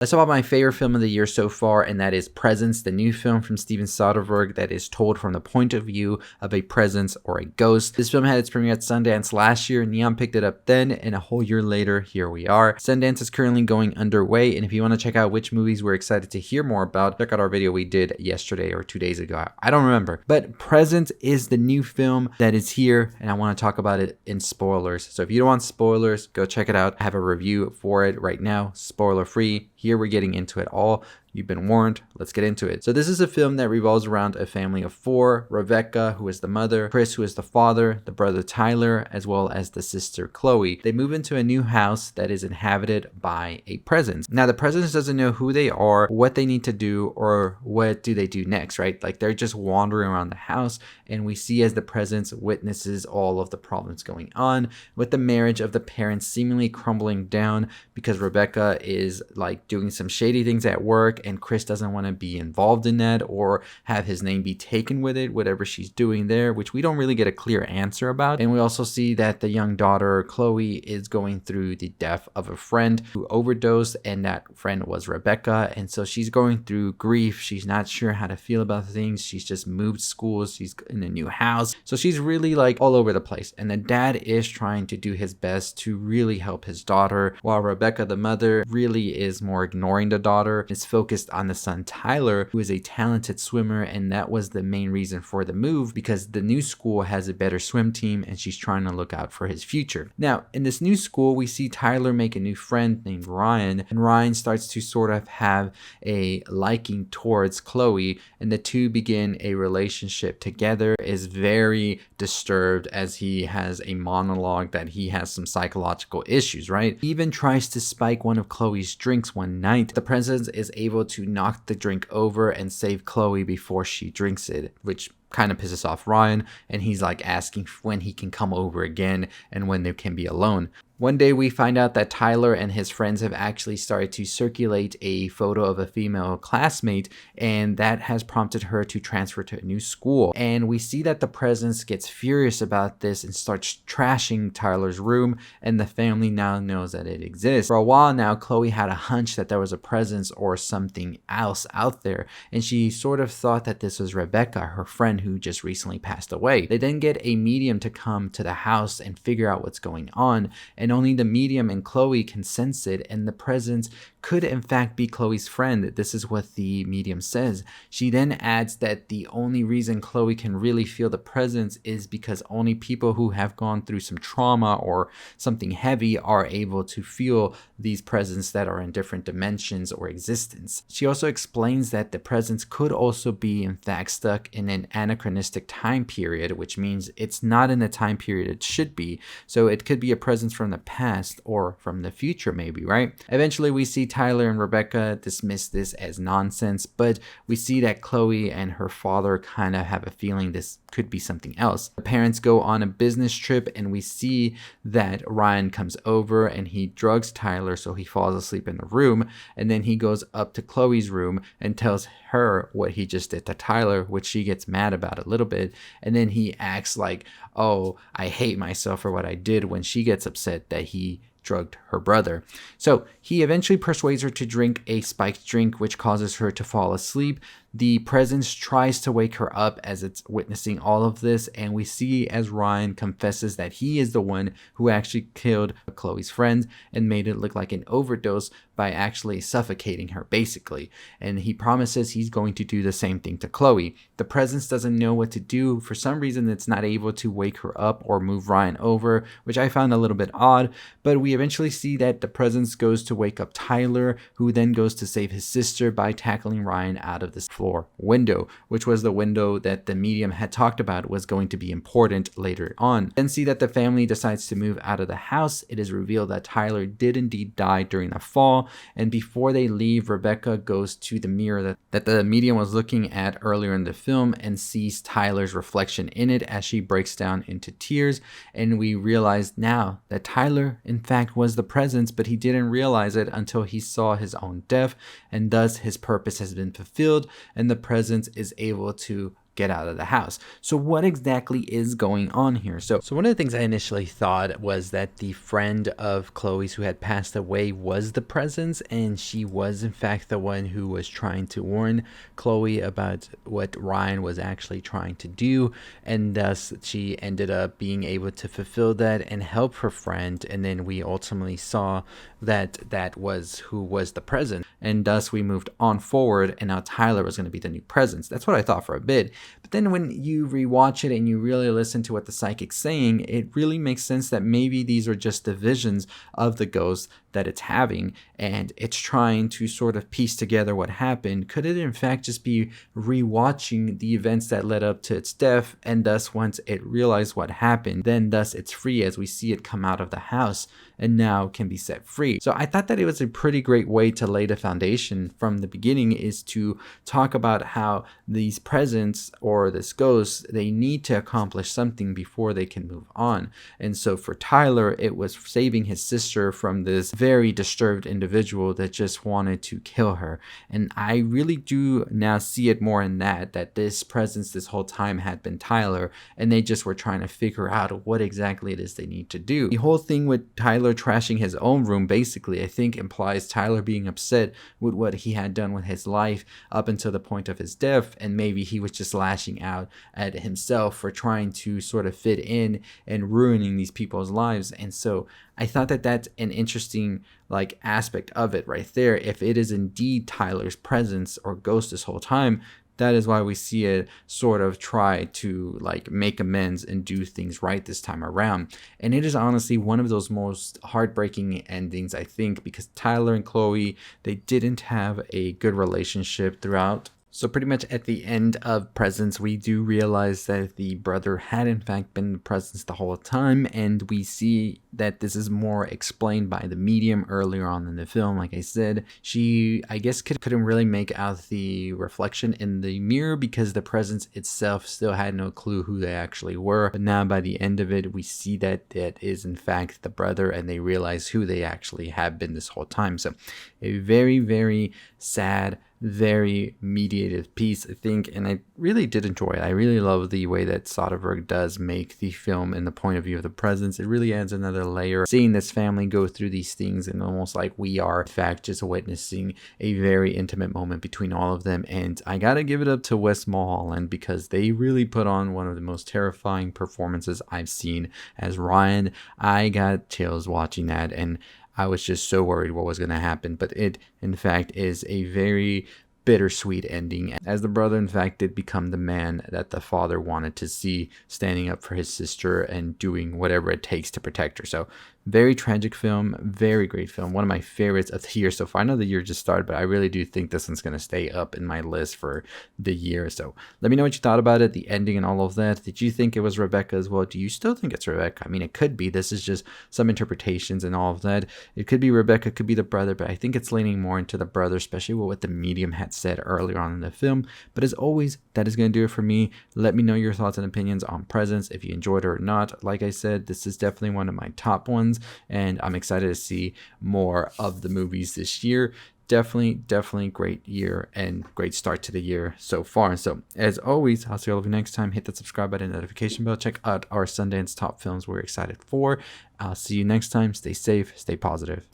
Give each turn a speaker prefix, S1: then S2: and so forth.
S1: Let's talk about my favorite film of the year so far, and that is Presence, the new film from Steven Sorderbergh that is told from the point of view of a presence or a ghost. This film had its premiere at Sundance last year. Neon picked it up then, and a whole year later, here we are. Sundance is currently going underway, and if you want to check out which movies we're excited to hear more about, check out our video we did yesterday or 2 days ago. I don't remember. But Presence is the new film that is here, and I want to talk about it in spoilers. So if you don't want spoilers, go check it out. I have a review for it right now, spoiler free. Here we're getting into it all. You've been warned. Let's get into it. So this is a film that revolves around a family of 4. Rebecca, who is the mother, Chris, who is the father, the brother Tyler, as well as the sister Chloe. They move into a new house that is inhabited by a presence. Now the presence doesn't know who they are, what they need to do, or what do they do next, right? Like they're just wandering around the house, and we see as the presence witnesses all of the problems going on with the marriage of the parents seemingly crumbling down because Rebecca is like doing some shady things at work, and Chris doesn't want to be involved in that or have his name be taken with it, whatever she's doing there, which we don't really get a clear answer about. And we also see that the young daughter Chloe is going through the death of a friend who overdosed, and that friend was Rebecca. And so she's going through grief. She's not sure how to feel about things. She's just moved schools. She's in a new house. So she's really like all over the place. And the dad is trying to do his best to really help his daughter, while Rebecca, the mother, really is more ignoring the daughter. It's focused on the son Tyler, who is a talented swimmer, and that was the main reason for the move because the new school has a better swim team and she's trying to look out for his future. Now in this new school we see Tyler make a new friend named Ryan, and Ryan starts to sort of have a liking towards Chloe, and the two begin a relationship together. Is very disturbed as he has a monologue that he has some psychological issues, right? He even tries to spike one of Chloe's drinks one night. The presence is able to knock the drink over and save Chloe before she drinks it, which kind of pisses off Ryan, and he's like asking when he can come over again and when they can be alone. One day we find out that Tyler and his friends have actually started to circulate a photo of a female classmate, and that has prompted her to transfer to a new school. And we see that the presence gets furious about this and starts trashing Tyler's room, and the family now knows that it exists. For a while now, Chloe had a hunch that there was a presence or something else out there, and she sort of thought that this was Rebecca, her friend who just recently passed away. They then get a medium to come to the house and figure out what's going on, and only the medium and Chloe can sense it, and the presence could in fact be Chloe's friend. This is what the medium says. She then adds that the only reason Chloe can really feel the presence is because only people who have gone through some trauma or something heavy are able to feel these presence that are in different dimensions or existence. She also explains that the presence could also be in fact stuck in an anachronistic time period, which means it's not in the time period it should be. So it could be a presence from the past or from the future maybe, right? Eventually we see Tyler and Rebecca dismiss this as nonsense, but we see that Chloe and her father kind of have a feeling this could be something else. The parents go on a business trip, and we see that Ryan comes over and he drugs Tyler so he falls asleep in the room, and then he goes up to Chloe's room and tells her what he just did to Tyler, which she gets mad about a little bit, and then he acts like, oh, I hate myself for what I did, when she gets upset that he drugged her brother. So he eventually persuades her to drink a spiked drink, which causes her to fall asleep. The presence tries to wake her up as it's witnessing all of this, and we see as Ryan confesses that he is the one who actually killed Chloe's friend and made it look like an overdose by actually suffocating her basically, and he promises he's going to do the same thing to Chloe. The presence doesn't know what to do. For some reason it's not able to wake her up or move Ryan over, which I found a little bit odd, but we eventually see that the presence goes to wake up Tyler, who then goes to save his sister by tackling Ryan out of this floor window, which was the window that the medium had talked about was going to be important later on. Then see that the family decides to move out of the house. It is revealed that Tyler did indeed die during the fall, and before they leave, Rebecca goes to the mirror that the medium was looking at earlier in the film and sees Tyler's reflection in it as she breaks down into tears, and we realize now that Tyler in fact was the presence, but he didn't realize it until he saw his own death, and thus his purpose has been fulfilled, and the presence is able to get out of the house. So what exactly is going on here? So one of the things I initially thought was that the friend of Chloe's who had passed away was the presence, and she was in fact the one who was trying to warn Chloe about what Ryan was actually trying to do, and thus she ended up being able to fulfill that and help her friend. And then we ultimately saw that that was who was the present, and thus we moved on forward, and now Tyler was going to be the new presence. That's what I thought for a bit. But then when you rewatch it and you really listen to what the psychic's saying, it really makes sense that maybe these are just the visions of the ghost that it's having, and it's trying to sort of piece together what happened. Could it in fact just be rewatching the events that led up to its death, and thus once it realized what happened, then thus it's free as we see it come out of the house and now can be set free. So I thought that it was a pretty great way to lay the foundation from the beginning, is to talk about how these presents or this ghost, they need to accomplish something before they can move on. And so for Tyler, it was saving his sister from this very disturbed individual that just wanted to kill her. And I really do now see it more in that this presence this whole time had been Tyler, and they just were trying to figure out what exactly it is they need to do. The whole thing with Tyler trashing his own room basically, I think, implies Tyler being upset with what he had done with his life up until the point of his death, and maybe he was just lashing out at himself for trying to sort of fit in and ruining these people's lives. And so I thought that that's an interesting aspect of it right there. If it is indeed Tyler's presence or ghost this whole time, that is why we see it sort of try to make amends and do things right this time around. And it is honestly one of those most heartbreaking endings, I think, because Tyler and Chloe, they didn't have a good relationship throughout. So pretty much at the end of Presence, we do realize that the brother had in fact been the presence the whole time, and we see that this is more explained by the medium earlier on in the film. Like I said, she, I guess, couldn't really make out the reflection in the mirror because the presence itself still had no clue who they actually were. But now by the end of it, we see that that is in fact the brother, and they realize who they actually have been this whole time. So a very, very sad, very mediative piece, I think, and I really did enjoy it. I really love the way that Soderbergh does make the film in the point of view of the presence. It really adds another layer, seeing this family go through these things, and almost like we are in fact just witnessing a very intimate moment between all of them. And I gotta give it up to Wes Mulholland, because they really put on one of the most terrifying performances I've seen as Ryan. I got chills watching that, and I was just so worried what was going to happen. But it, in fact, is a very bittersweet ending, as the brother, in fact, did become the man that the father wanted to see, standing up for his sister and doing whatever it takes to protect her. So very tragic film, very great film, one of my favorites of the year so far. I know the year just started, but I really do think this one's going to stay up in my list for the year. So let me know what you thought about it, the ending and all of that. Did you think it was Rebecca as well? Do you still think it's Rebecca? I mean, it could be. This is just some interpretations and all of that. It could be Rebecca, it could be the brother, but I think it's leaning more into the brother, especially with what the medium had said earlier on in the film. But as always, that is going to do it for me. Let me know your thoughts and opinions on Presence, if you enjoyed it or not. Like I said, this is definitely one of my top ones, and I'm excited to see more of the movies this year. Definitely great year and great start to the year so far. So as always, I'll see all of you next time. Hit that subscribe button, notification bell. Check out our Sundance top films we're excited for. I'll see you next time. Stay safe, stay positive.